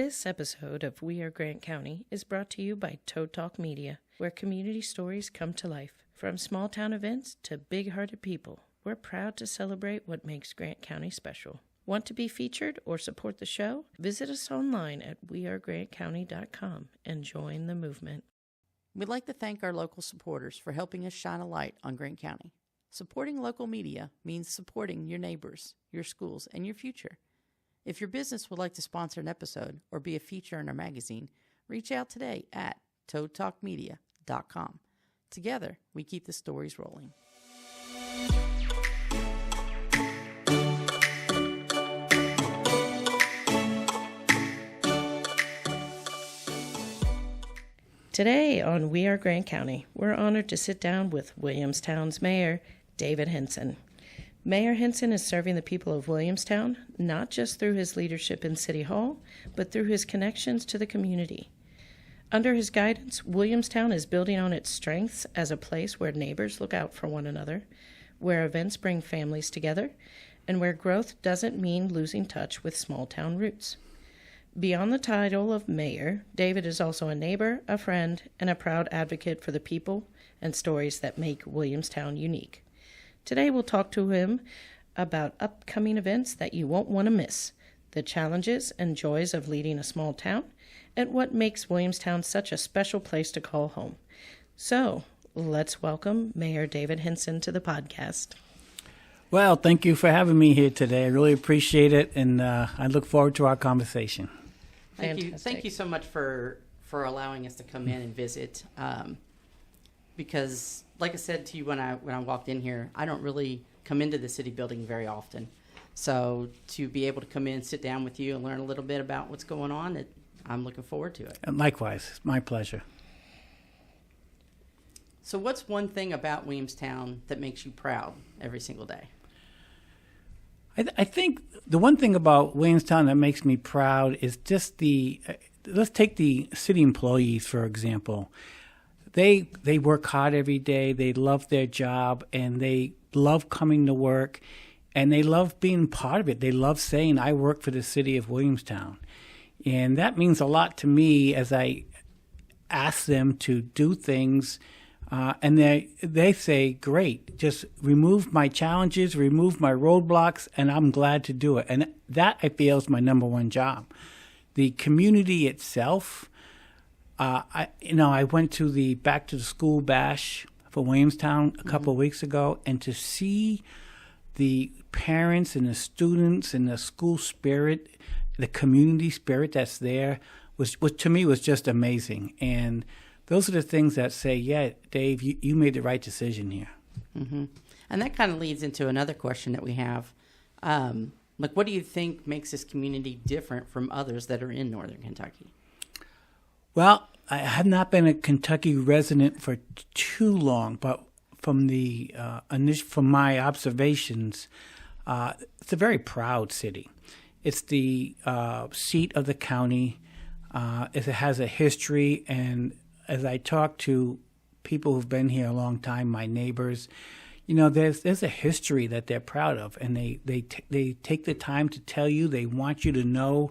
This episode of We Are Grant County is brought to you by Toad Talk Media, where community stories come to life. From small town events to big-hearted people, we're proud to celebrate what makes Grant County special. Want to be featured or support the show? Visit us online at wearegrantcounty.com and join the movement. We'd like to thank our local supporters for helping us shine a light on Grant County. Supporting local media means supporting your neighbors, your schools, and your future. If your business would like to sponsor an episode or be a feature in our magazine, reach out today at toadtalkmedia.com. Together, we keep the stories rolling. Today on We Are Grant County, we're honored to sit down with Williamstown's Mayor, David Henson. Mayor Henson is serving the people of Williamstown, not just through his leadership in City Hall, but through his connections to the community. Under his guidance, Williamstown is building on its strengths as a place where neighbors look out for one another, where events bring families together, and where growth doesn't mean losing touch with small-town roots. Beyond the title of mayor, David is also a neighbor, a friend, and a proud advocate for the people and stories that make Williamstown unique. Today we'll talk to him about upcoming events that you won't want to miss, the challenges and joys of leading a small town, and what makes Williamstown such a special place to call home. So, let's welcome Mayor David Henson to the podcast. Well, thank you for having me here today. I really appreciate it, and I look forward to our conversation. Thank you so much for allowing us to come in and visit. Because, like I said to you when I walked in here, I don't really come into the city building very often. So to be able to come in and sit down with you and learn a little bit about what's going on, I'm looking forward to it. And likewise, it's my pleasure. So what's one thing about Williamstown that makes you proud every single day? I think the one thing about Williamstown that makes me proud is just let's take the city employees, for example. They work hard every day, they love their job, and they love coming to work, and they love being part of it. They love saying, I work for the city of Williamstown. And that means a lot to me as I ask them to do things, and they say, great, just remove my challenges, remove my roadblocks, and I'm glad to do it. And that, I feel, is my number one job. The community itself, I went to the Back to the School Bash for Williamstown a couple of weeks ago, and to see the parents and the students and the school spirit, the community spirit that's there, was to me was just amazing. And those are the things that say, yeah, Dave, you made the right decision here. Mm-hmm. And that kind of leads into another question that we have. What do you think makes this community different from others that are in Northern Kentucky? Well, I have not been a Kentucky resident for too long, but from my observations, it's a very proud city. It's the seat of the county. It has a history, and as I talk to people who've been here a long time, my neighbors, there's a history that they're proud of, and they take the time to tell you. They want you to know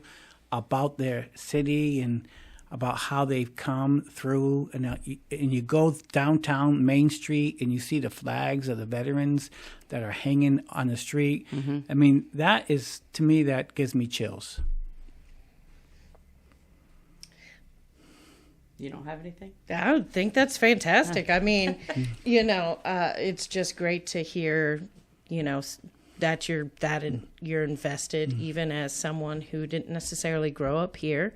about their city and about how they've come through. And you go downtown Main Street and you see the flags of the veterans that are hanging on the street. Mm-hmm. I mean, that is, to me, that gives me chills. You don't have anything? I would think that's fantastic. I mean, it's just great to hear, that you're invested, even as someone who didn't necessarily grow up here.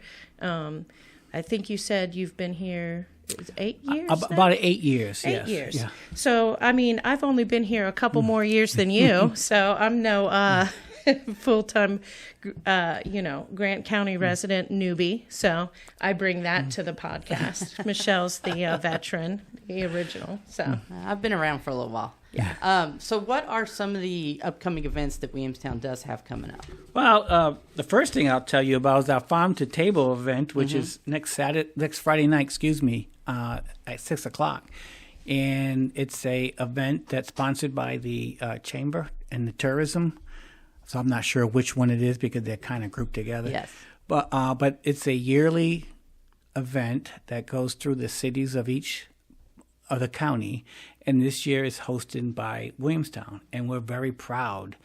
I think you said you've been here 8 years now? About 8 years, 8 yes. years. Yeah. So, I mean, I've only been here a couple more years than you, so I'm no full-time, Grant County resident newbie. So I bring that to the podcast. Michelle's the veteran, the original. So I've been around for a little while. Yeah. So what are some of the upcoming events that Williamstown does have coming up? Well, the first thing I'll tell you about is our Farm to Table event, which is next Friday night, at 6 o'clock. And it's a event that's sponsored by the Chamber and the Tourism. So I'm not sure which one it is because they're kind of grouped together. Yes. But it's a yearly event that goes through the cities of each of the county, and this year is hosted by Williamstown, and we're very proud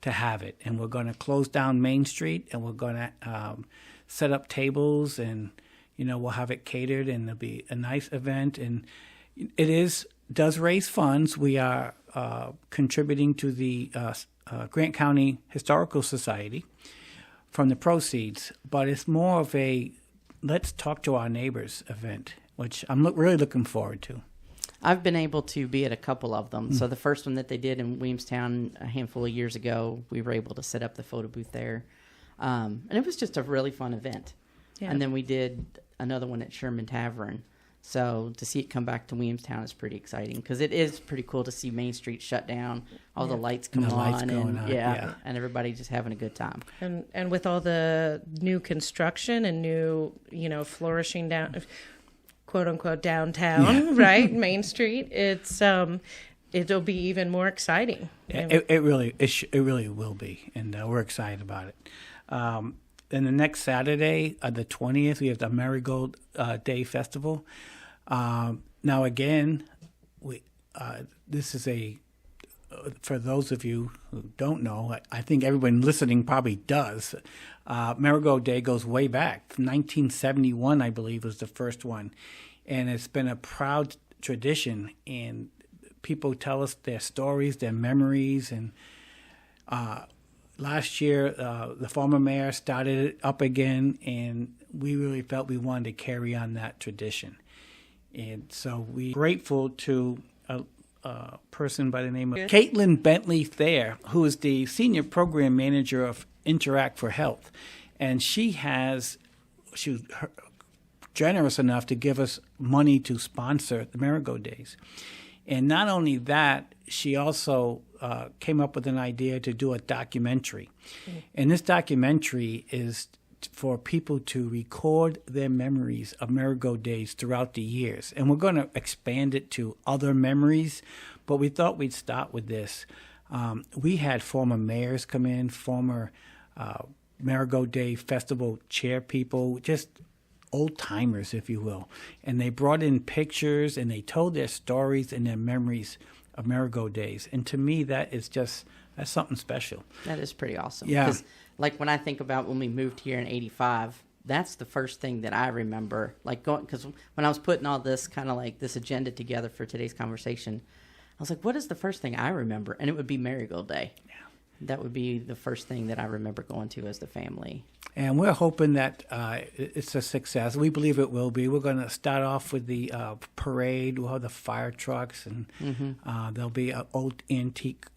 to have it. And we're going to close down Main Street, and we're going to set up tables, and we'll have it catered, and it'll be a nice event. And it does raise funds. We are contributing to the Grant County Historical Society from the proceeds, but it's more of a let's talk to our neighbors event, which I'm really looking forward to. I've been able to be at a couple of them. So the first one that they did in Williamstown a handful of years ago, we were able to set up the photo booth there. And it was just a really fun event. Yeah. And then we did another one at Sherman Tavern. So to see it come back to Williamstown is pretty exciting because it is pretty cool to see Main Street shut down, all the lights come on, and everybody just having a good time. And with all the new construction and new, flourishing down, quote unquote downtown, right, Main Street, it'll be even more exciting. It really will be, and we're excited about it. Then the next Saturday, the 20th, we have the Marigold Day Festival. Now, again, this is for those of you who don't know, I think everyone listening probably does. Marigold Day goes way back. 1971, I believe, was the first one. And it's been a proud tradition. And people tell us their stories, their memories, and last year, the former mayor started it up again, and we really felt we wanted to carry on that tradition. And so we're grateful to a person by the name of Caitlin Bentley Thayer, who is the Senior Program Manager of Interact for Health. And she was generous enough to give us money to sponsor the Marigold Days. And not only that, she also came up with an idea to do a documentary. And this documentary is for people to record their memories of Marigold Days throughout the years. And we're going to expand it to other memories, but we thought we'd start with this. We had former mayors come in, former Marigold Day Festival chair people, just old-timers, if you will. And they brought in pictures, and they told their stories and their memories of Marigold Days. And to me, that's something special. That is pretty awesome. Yeah. Because, when I think about when we moved here in 85, that's the first thing that I remember. Because when I was putting all this kind of this agenda together for today's conversation, I was like, what is the first thing I remember? And it would be Marigold Day. Yeah. That would be the first thing that I remember going to as the family. And we're hoping that it's a success. We believe it will be. We're going to start off with the parade. We'll have the fire trucks, and there'll be old antique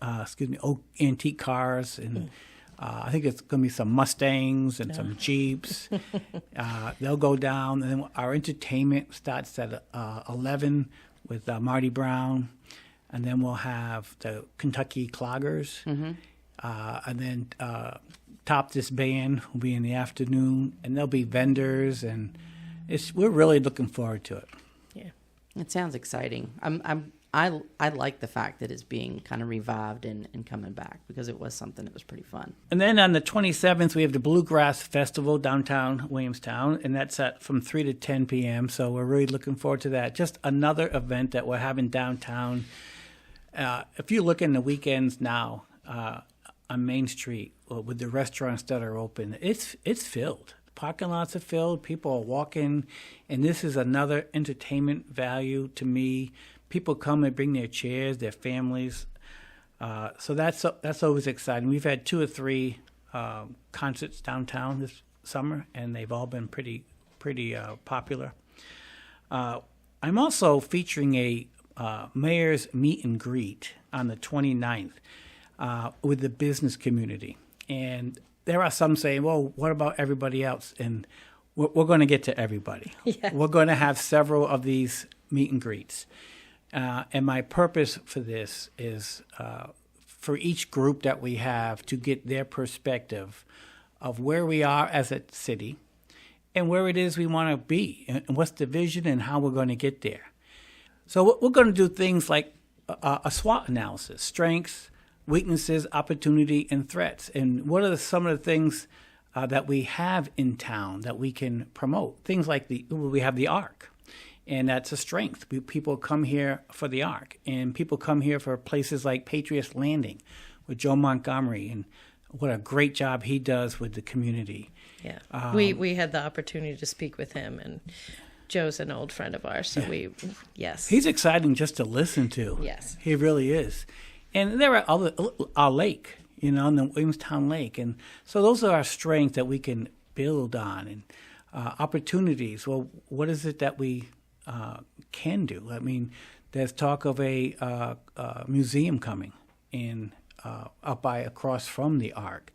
cars, and I think it's going to be some Mustangs and some Jeeps. They'll go down, and then our entertainment starts at 11 with Marty Brown, and then we'll have the Kentucky Cloggers, and then top this band will be in the afternoon, and there'll be vendors, and we're really looking forward to it. Yeah, it sounds exciting. I like the fact that it's being kind of revived and coming back, because it was something that was pretty fun. And then on the 27th, we have the Bluegrass Festival downtown Williamstown, and that's from 3 to 10 p.m., so we're really looking forward to that. Just another event that we're having downtown. If you look in the weekends now on Main Street with the restaurants that are open, it's filled. The parking lots are filled. People are walking, and this is another entertainment value to me. People come and bring their chairs, their families. So that's always exciting. We've had 2 or 3 concerts downtown this summer, and they've all been pretty popular. I'm also featuring a mayor's meet and greet on the 29th with the business community. And there are some saying, well, what about everybody else? And we're going to get to everybody. Yeah. We're going to have several of these meet and greets. And my purpose for this is for each group that we have to get their perspective of where we are as a city and where it is we want to be, and what's the vision and how we're going to get there. So we're going to do things like a SWOT analysis: strengths, weaknesses, opportunity, and threats. And what are some of the things that we have in town that we can promote. Things like we have the Ark, and that's a strength. People come here for the Ark, and people come here for places like Patriots Landing with Joe Montgomery, and what a great job he does with the community. Yeah, we had the opportunity to speak with him, and Joe's an old friend of ours, so yes. He's exciting just to listen to. Yes. He really is. And there are our lake, in the Williamstown Lake. And so those are our strengths that we can build on, and opportunities. Well, what is it that we can do? I mean, there's talk of a museum coming in up across from the Ark.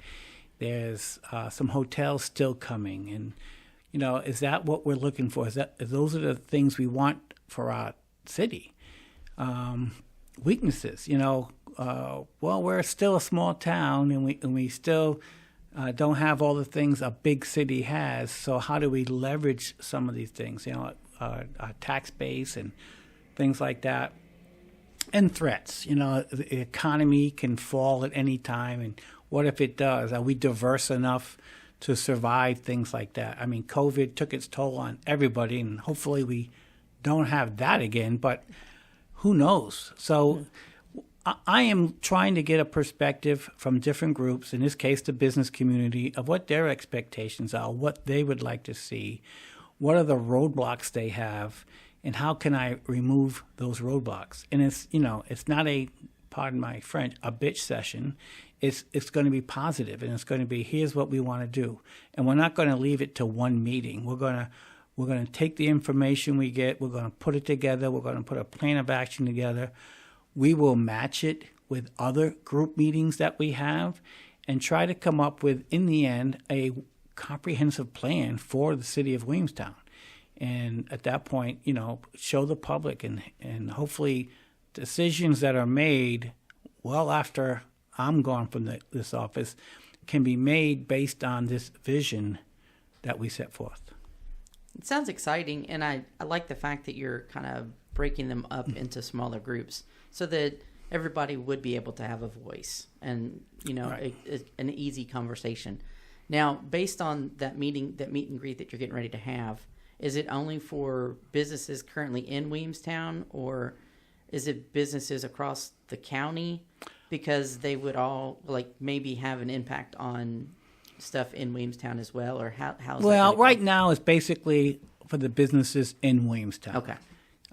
There's some hotels still coming, and is that what we're looking for? Those are the things we want for our city? Weaknesses, well, we're still a small town, and we still don't have all the things a big city has. So how do we leverage some of these things? Our tax base and things like that, and threats. The economy can fall at any time, and what if it does? Are we diverse enough to survive things like that? I mean, COVID took its toll on everybody, and hopefully we don't have that again, but who knows? So I am trying to get a perspective from different groups, in this case the business community, of what their expectations are, what they would like to see, what are the roadblocks they have, and how can I remove those roadblocks? And it's not a, pardon my French, a bitch session. It's going to be positive, and it's going to be, here's what we want to do. And we're not going to leave it to one meeting. We're going to take the information we get, we're going to put it together, we're going to put a plan of action together. We will match it with other group meetings that we have and try to come up with, in the end, a comprehensive plan for the city of Williamstown. And at that point, show the public, and hopefully decisions that are made well after I'm gone from this office can be made based on this vision that we set forth. It sounds exciting, and I like the fact that you're kind of breaking them up into smaller groups so that everybody would be able to have a voice and, Right. an easy conversation. Now, based on that meet and greet that you're getting ready to have, is it only for businesses currently in Williamstown, or is it businesses across the county? Because they would all maybe have an impact on stuff in Williamstown as well, or how's Well, that right now it's basically for the businesses in Williamstown. Okay.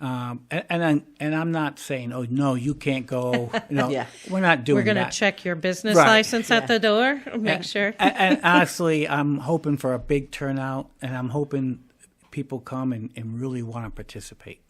And I'm not saying, oh no, you can't go. Yeah. We're not doing. We're going to that. check your business Right. license at the door, make sure. And honestly, I'm hoping for a big turnout, and I'm hoping people come and really want to participate.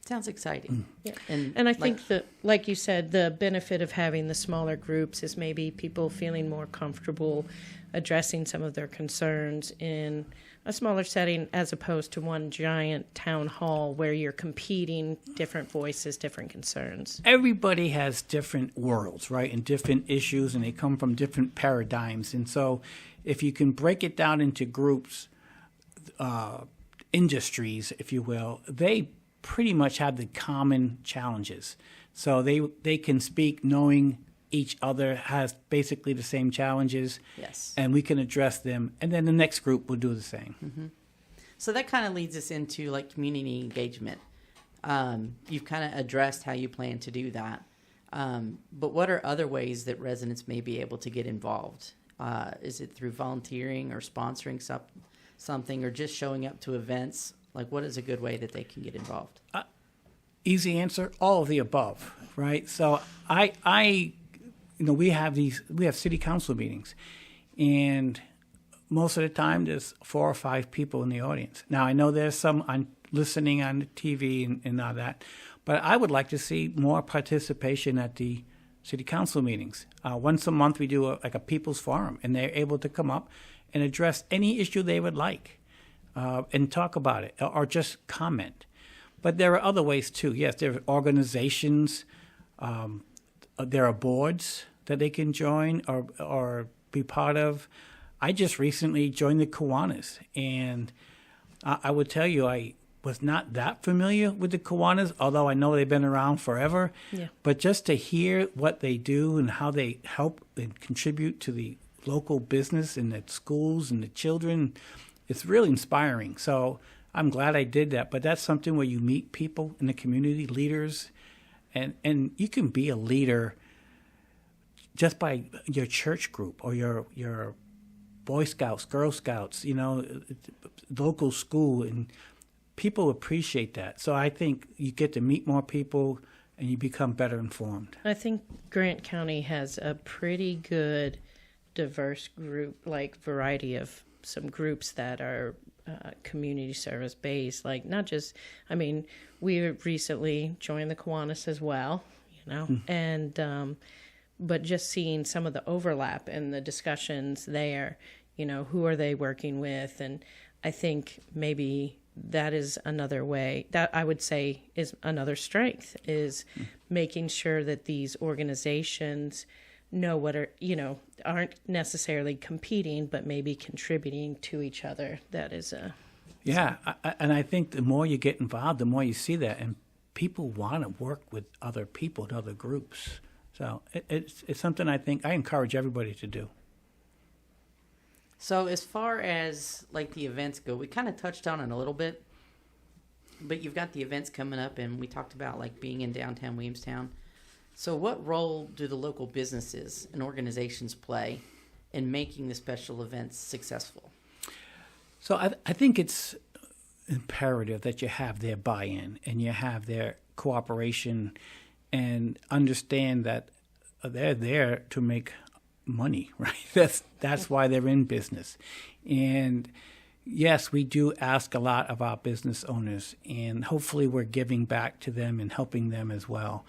Sounds exciting. Yeah. And I think that, like you said, the benefit of having the smaller groups is maybe people feeling more comfortable addressing some of their concerns in a smaller setting, as opposed to one giant town hall where you're competing different voices, different concerns. Everybody has different worlds, right, and different issues, and they come from different paradigms. And so if you can break it down into groups, industries, if you will, they pretty much have the common challenges. So they can speak knowing each other has basically the same challenges. Yes. And we can address them, and then the next group will do the same. Mm-hmm. So that kind of leads us into community engagement. You've kind of addressed how you plan to do that. But what are other ways that residents may be able to get involved? Is it through volunteering or sponsoring something, or just showing up to events? What is a good way that they can get involved? Easy answer, all of the above, right? So we have city council meetings, and most of the time there's 4 or 5 people in the audience. Now I know there's some listening on the TV and all that, but I would like to see more participation at the city council meetings. Once a month we do a people's forum, and they're able to come up and address any issue they would like. And talk about it, or just comment. But there are other ways too. Yes, there are organizations, there are boards that they can join or be part of. I just recently joined the Kiwanis, and I would tell you I was not that familiar with the Kiwanis, although I know they've been around forever. Yeah. But just to hear what they do and how they help and contribute to the local business and the schools and the children. It's really inspiring. So I'm glad I did that. But that's something where you meet people in the community, leaders, and you can be a leader just by your church group or your Boy Scouts, Girl Scouts, local school, and people appreciate that. So I think you get to meet more people and you become better informed. I think Grant County has a pretty good diverse group, variety of some groups that are community service based. We recently joined the Kiwanis as well, and but just seeing some of the overlap in the discussions there, who are they working with? And I think maybe that is another way that I would say is another strength, is making sure that these organizations know what aren't necessarily competing, but maybe contributing to each other. That is and I think the more you get involved, the more you see that, and people want to work with other people and other groups. So it's something I think I encourage everybody to do. So as far as the events go, we kind of touched on it a little bit, but you've got the events coming up, and we talked about being in downtown Williamstown. So what role do the local businesses and organizations play in making the special events successful? So I think it's imperative that you have their buy-in and you have their cooperation and understand that they're there to make money, right? That's why they're in business. And yes, we do ask a lot of our business owners, and hopefully we're giving back to them and helping them as well.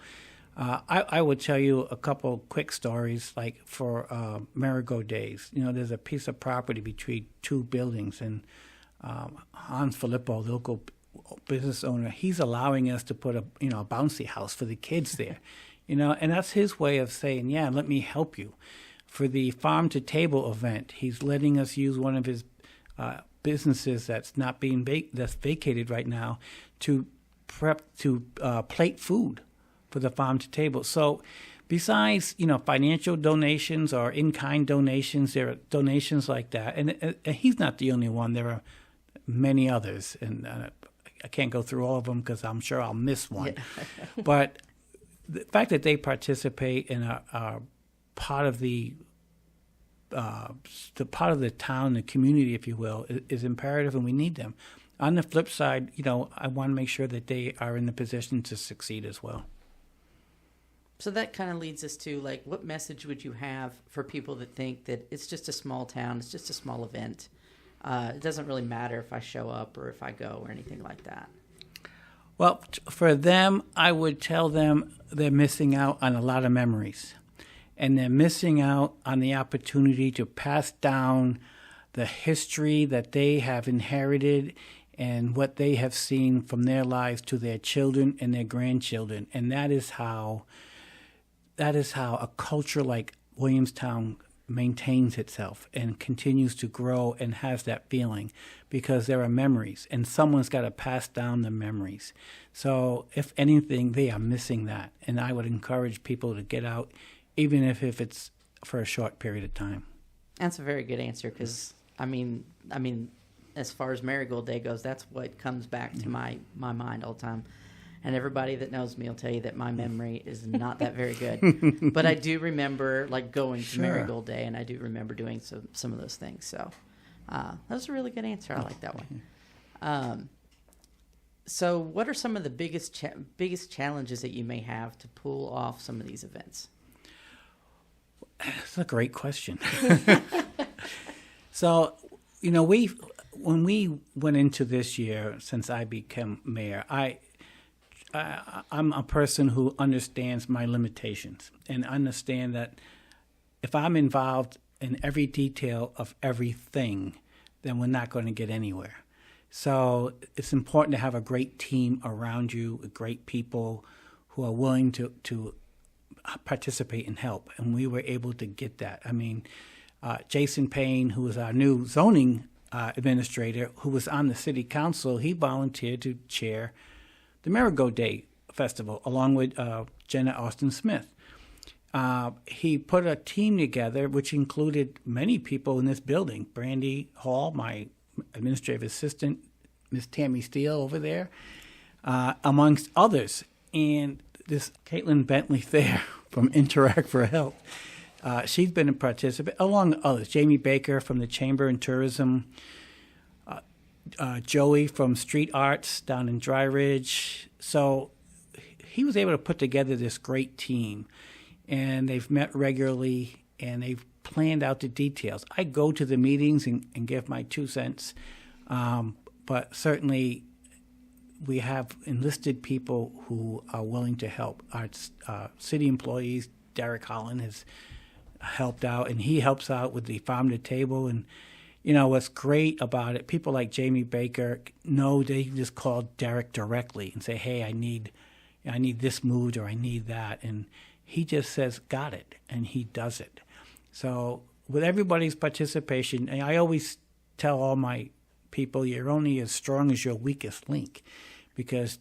I would tell you a couple quick stories, for Marigold Days. There's a piece of property between two buildings, and Hans Filippo, the local business owner, he's allowing us to put a bouncy house for the kids there, and that's his way of saying, yeah, let me help you. For the farm to table event, he's letting us use one of his businesses that's not being that's vacated right now to plate food for the farm to table. So besides, financial donations or in-kind donations, there are donations like that. And he's not the only one. There are many others. And I can't go through all of them because I'm sure I'll miss one. Yeah. But the fact that they participate and are part of the part of the town, the community, if you will, is imperative, and we need them. On the flip side, I want to make sure that they are in the position to succeed as well. So that kind of leads us to, what message would you have for people that think that it's just a small town, it's just a small event, it doesn't really matter if I show up or if I go or anything like that? Well, for them, I would tell them they're missing out on a lot of memories. And they're missing out on the opportunity to pass down the history that they have inherited and what they have seen from their lives to their children and their grandchildren. And that is how a culture like Williamstown maintains itself and continues to grow and has that feeling, because there are memories, and someone's got to pass down the memories. So if anything, they are missing that. And I would encourage people to get out, even if it's for a short period of time. That's a very good answer, because, I mean, as far as Marigold Day goes, that's what comes back to my mind all the time. And everybody that knows me will tell you that my memory is not that very good. But I do remember going to Marigold Day, and I do remember doing some of those things. So that was a really good answer. I like that one. So what are some of the biggest challenges that you may have to pull off some of these events? That's a great question. So, when we went into this year, since I became mayor, I'm a person who understands my limitations and understand that if I'm involved in every detail of everything, then we're not going to get anywhere. So it's important to have a great team around you, great people who are willing to participate and help. And we were able to get that. I mean, Jason Payne, who is our new zoning administrator, who was on the city council, he volunteered to chair the Marigold Day Festival along with Jenna Austin Smith. He put a team together, which included many people in this building. Brandy Hall, my administrative assistant, Miss Tammy Steele over there, amongst others. And this Caitlin Bentley there from Interact for Health, she's been a participant, along with others. Jamie Baker from the Chamber and Tourism, Joey from Street Arts down in Dry Ridge. So he was able to put together this great team. And they've met regularly, and they've planned out the details. I go to the meetings and give my 2 cents, but certainly we have enlisted people who are willing to help. Our city employees, Derek Holland, has helped out, and he helps out with the farm to table. And, you know, what's great about it, people like Jamie Baker know they can just call Derek directly and say, hey, I need this moved, or I need that. And he just says, got it, and he does it. So with everybody's participation, and I always tell all my people, you're only as strong as your weakest link, because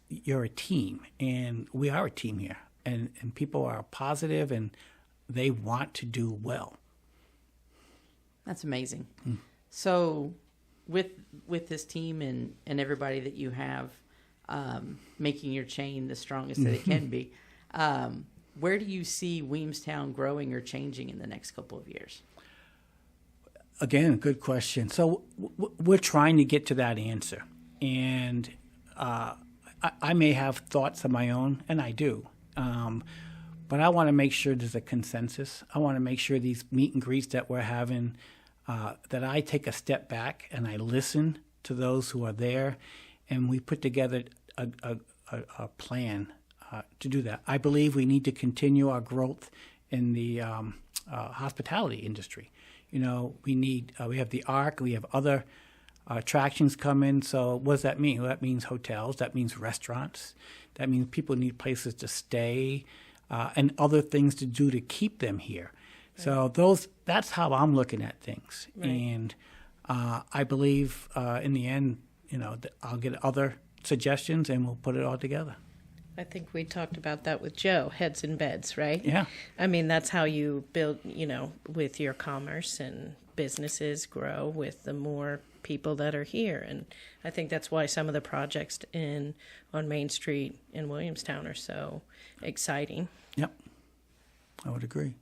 you're a team, and we are a team here. And people are positive, and they want to do well. That's amazing. So with this team and everybody that you have, making your chain the strongest that it can be, where do you see Williamstown growing or changing in the next couple of years? Again, good question. So we're trying to get to that answer. And I may have thoughts of my own, and I do. But I want to make sure there's a consensus. I want to make sure these meet and greets that we're having, that I take a step back and I listen to those who are there, and we put together a plan to do that. I believe we need to continue our growth in the hospitality industry. You know, we have the Ark, we have other attractions come in. So what does that mean? Well, that means hotels, that means restaurants, that means people need places to stay, and other things to do to keep them here. Right. So that's how I'm looking at things. Right. And I believe in the end, you know, I'll get other suggestions and we'll put it all together. I think we talked about that with Joe, heads and beds, right? Yeah. I mean, that's how you build, you know, with your commerce and businesses grow with the more people that are here. And I think that's why some of the projects on Main Street in Williamstown are so exciting. Yep. I would agree.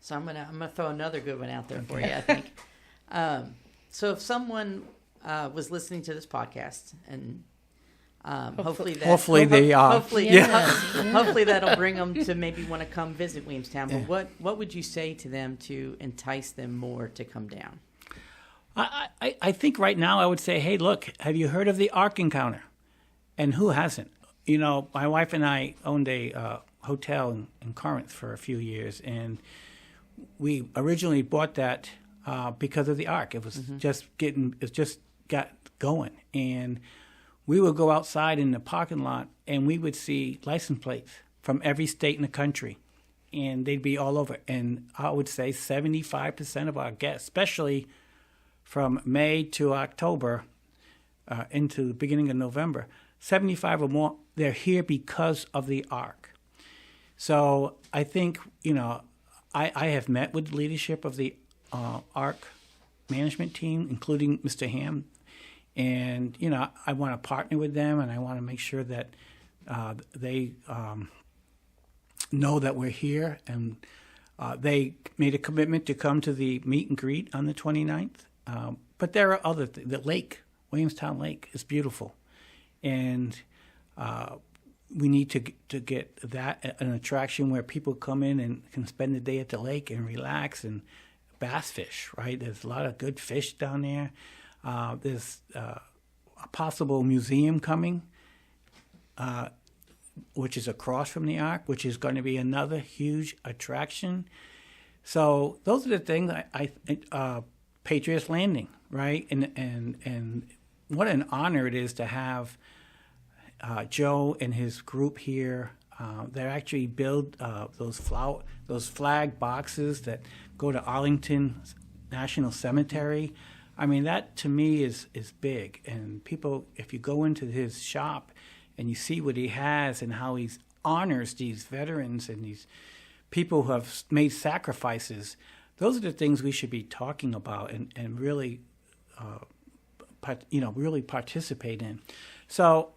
So I'm gonna throw another good one out there for you, I think. So if someone was listening to this podcast and hopefully that'll bring them to maybe want to come visit Williamstown. But what would you say to them to entice them more to come down? I think right now I would say, hey, look, have you heard of the Ark Encounter? And who hasn't? You know, my wife and I owned a hotel in Corinth for a few years, and we originally bought that because of the Ark. It was just got going, and we would go outside in the parking lot, and we would see license plates from every state in the country, and they'd be all over. And I would say 75% of our guests, especially from May to October into the beginning of November, 75 or more, they're here because of the Ark. So I think, you know, I have met with the leadership of the Ark management team, including Mr. Ham. And, you know, I want to partner with them, and I want to make sure that they know that we're here. And they made a commitment to come to the meet and greet on the 29th. But there are other things. The lake, Williamstown Lake, is beautiful. And we need to get that an attraction where people come in and can spend the day at the lake and relax and bass fish, right? There's a lot of good fish down there. There's a possible museum coming, which is across from the Ark, which is going to be another huge attraction. So those are the things Patriots Landing, right? And what an honor it is to have Joe and his group here. They actually build those flag boxes that go to Arlington National Cemetery. I mean, that to me is big. And people, if you go into his shop and you see what he has and how he honors these veterans and these people who have made sacrifices, those are the things we should be talking about and really, really participate in. So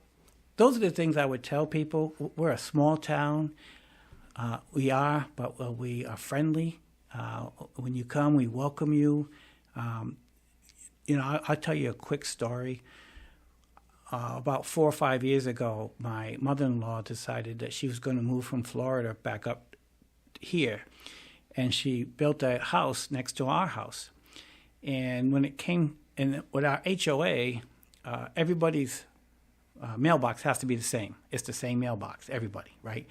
those are the things I would tell people. We're a small town. We are, but we are friendly. When you come, we welcome you. I'll tell you a quick story. About 4 or 5 years ago, my mother-in-law decided that she was going to move from Florida back up here. And she built a house next to our house. And when it came, and with our HOA, everybody's mailbox has to be the same. It's the same mailbox, everybody, right?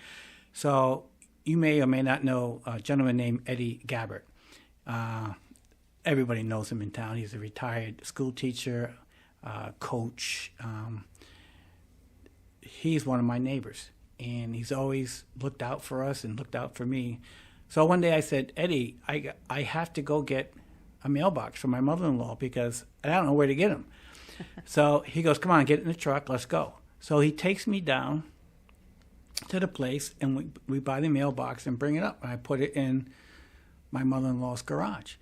So you may or may not know a gentleman named Eddie Gabbert. Everybody knows him in town. He's a retired school teacher, coach. He's one of my neighbors, and he's always looked out for us and looked out for me. So one day I said, Eddie, I have to go get a mailbox for my mother-in-law because I don't know where to get them. So he goes, come on, get in the truck, let's go. So he takes me down to the place, and we buy the mailbox and bring it up. And I put it in my mother-in-law's garage.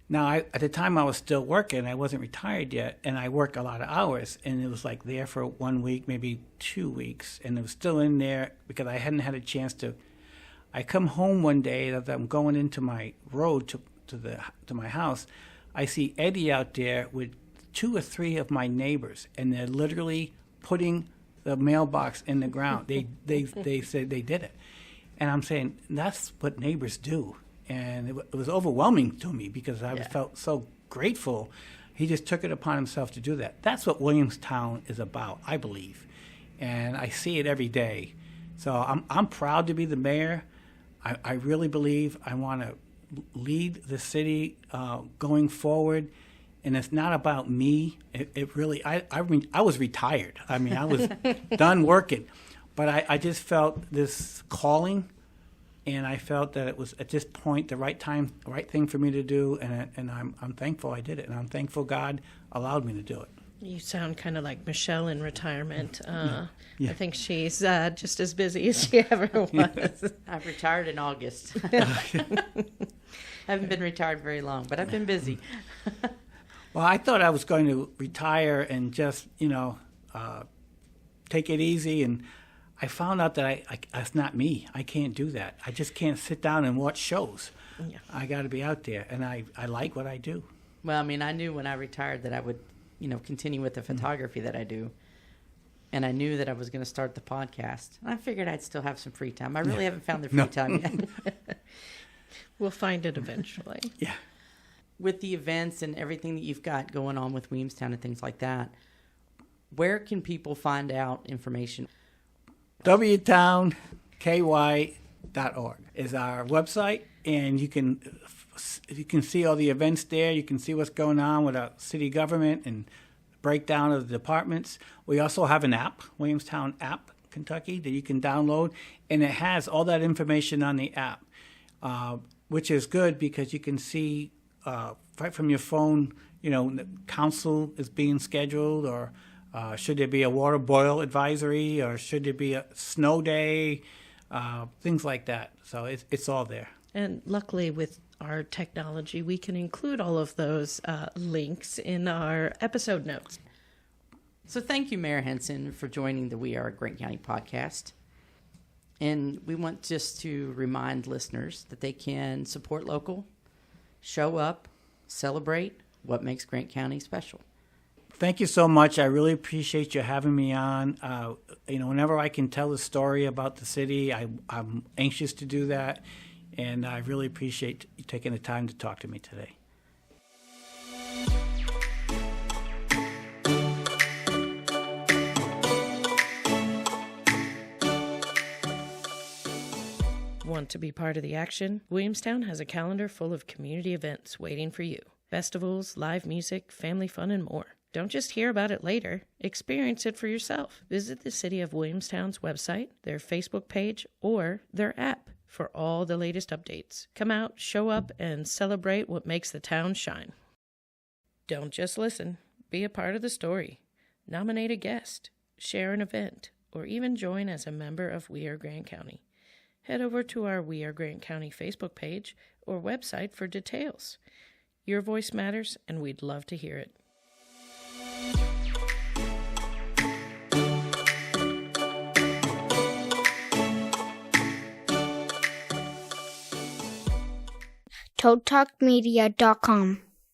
Now, at the time I was still working, I wasn't retired yet, and I worked a lot of hours, and it was like there for 1 week, maybe 2 weeks, and it was still in there because I hadn't had a chance to. I come home one day as I'm going into my road to my house. I see Eddie out there with 2 or 3 of my neighbors, and they're literally putting the mailbox in the ground. They said they did it, and I'm saying that's what neighbors do, and it was overwhelming to me because I felt so grateful. He just took it upon himself to do that. That's what Williamstown is about, I believe, and I see it every day. So I'm proud to be the mayor. I really believe I want to lead the city going forward. And it's not about me. It really, I was retired. I mean, I was done working. But I just felt this calling, and I felt that it was at this point the right time, the right thing for me to do. And I'm thankful I did it. And I'm thankful God allowed me to do it. You sound kind of like Michelle in retirement. I think she's just as busy as she ever was. I've retired in August. I haven't been retired very long, but I've been busy. Well, I thought I was going to retire and just, take it easy. And I found out that that's not me. I can't do that. I just can't sit down and watch shows. Yeah. I got to be out there, and I like what I do. Well, I mean, I knew when I retired that I would, continue with the photography that I do. And I knew that I was going to start the podcast. And I figured I'd still have some free time. I really haven't found the free time yet. We'll find it eventually. Yeah. With the events and everything that you've got going on with Williamstown and things like that, where can people find out information? wtownky.org is our website, and you can see all the events there. You can see what's going on with our city government and breakdown of the departments. We also have an app, Williamstown app, Kentucky, that you can download, and it has all that information on the app, which is good because you can see right from your phone, the council is being scheduled, or should there be a water boil advisory, or should there be a snow day, things like that. So it's all there. And luckily with our technology, we can include all of those links in our episode notes. So thank you, Mayor Henson, for joining the We Are Grant County podcast. And we want just to remind listeners that they can support local, show up, celebrate what makes Grant County special. Thank you so much. I really appreciate you having me on. Whenever I can tell a story about the city, I'm anxious to do that. And I really appreciate you taking the time to talk to me today. Want to be part of the action? Williamstown has a calendar full of community events waiting for you. Festivals, live music, family fun, and more. Don't just hear about it later. Experience it for yourself. Visit the City of Williamstown's website, their Facebook page, or their app for all the latest updates. Come out, show up, and celebrate what makes the town shine. Don't just listen. Be a part of the story. Nominate a guest, share an event, or even join as a member of We Are Grant County. head over to our We Are Grant County Facebook page or website for details. Your voice matters, and we'd love to hear it. ToadTalkMedia.com